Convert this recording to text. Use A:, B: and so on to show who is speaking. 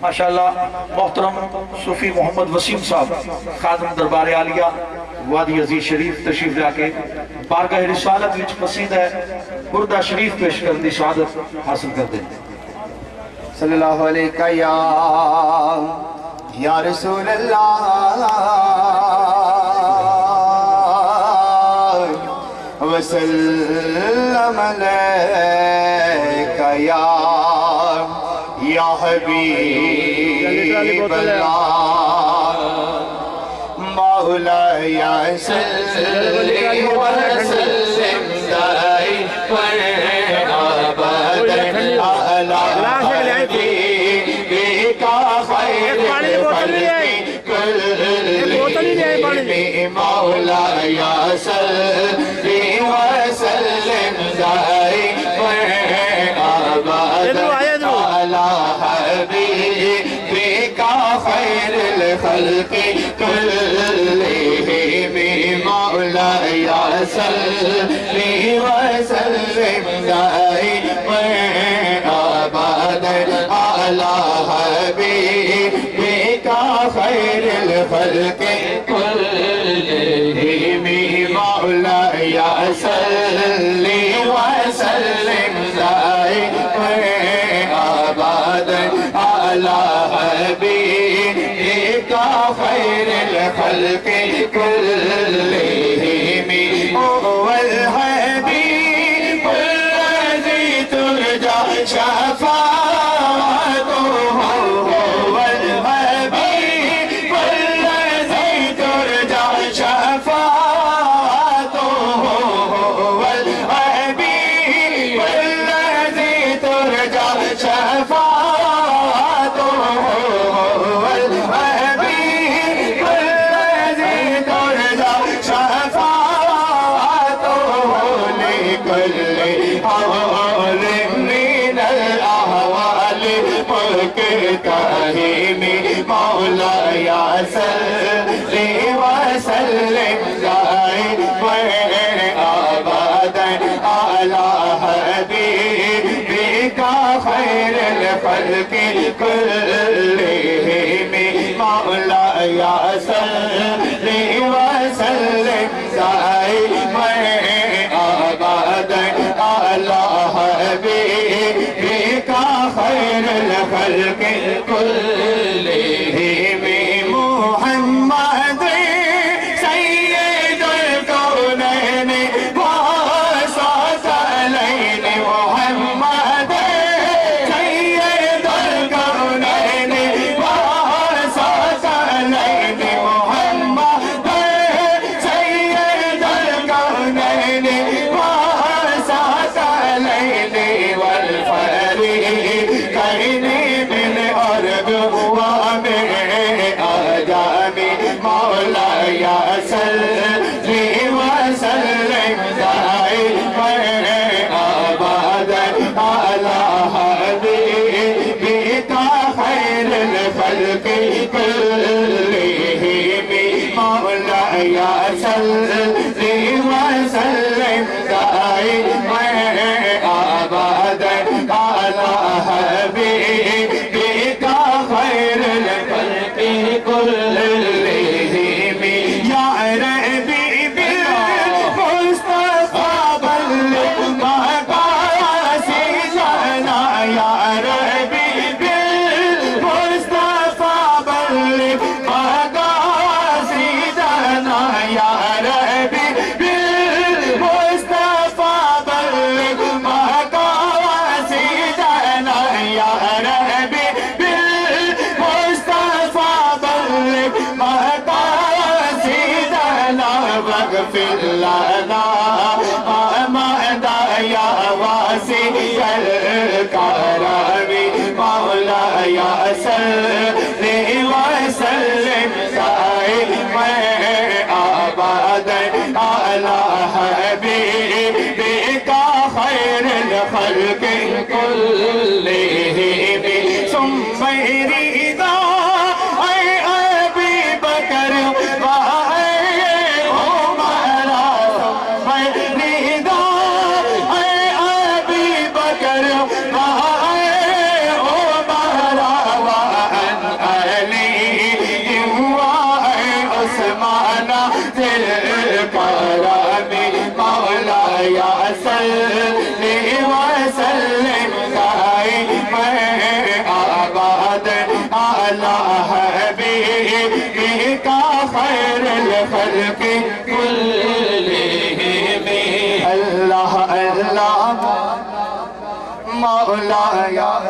A: ماشاءاللہ محترم صوفی محمد وسیم صاحب خادم دربار عالیہ وادی عزیز شریف تشریف لا کے بارگاہ رسالت وچ قصیدہ بردہ شریف پیش کر دی سعادت حاصل کر دیں۔
B: صلی اللہ علیہ یا رسول اللہ وسلم علیکہ یا حبیب اللہ مولاي صلِّ وسلم دائما أبدا على حبيبك خير الخلق كلهم مولاي صلِّ وسلم دائما أبدا على حبيبك خير الخلق كلهم مولاي صلِّ وسلم دائما أبدا على حبيبك خير الخلق كلهم مولاي صلِّ وسلم دائما أبدا على حبيبك خير الخلق كلهم هو الحبيب الذي ترجى شفاعته هو الحبيب الذي ترجى شفاعته هو الحبيب الذي ترجى شفاعته هو الحبيب الذي ترجى شفاعته لكل حول من الأهوال مكتهم مولاي صلِّ وسلم دائما أبدا على حبيبك خير الخلق كلهم مولاي صلِّ وسلم دائما أبدا على حبيبك خير الخلق كلهم محمد سيد الكونين وثقلين محمد سيد الكونين وثقلين محمد سيد الكونين وثقلين والفريقين من أرض ومن أجام مولاي صلِّ وسلم دائما أبدا على حبيبك خير الخلق كلهم مولاي صلِّ وسلم دائما أبدا على حبيبك خير الخلق كلهم يا ربي بالمصطفى بلغ مقاصدنا يا ربي بالمصطفى بلغ مقاصدنا يا ربي بالمصطفى بلغ مقاصدنا يا ربي بالمصطفى بلغ مقاصدنا واغفر لنا ما يا واسع الكرم مولاي صلِّ وسلم دائما أبدا على حبيبك خير الخلق كلهم ثم رضا أي أبي بكر وأي عمر ثم رضا أي أبي بكر وأي عمر وأي مولا یا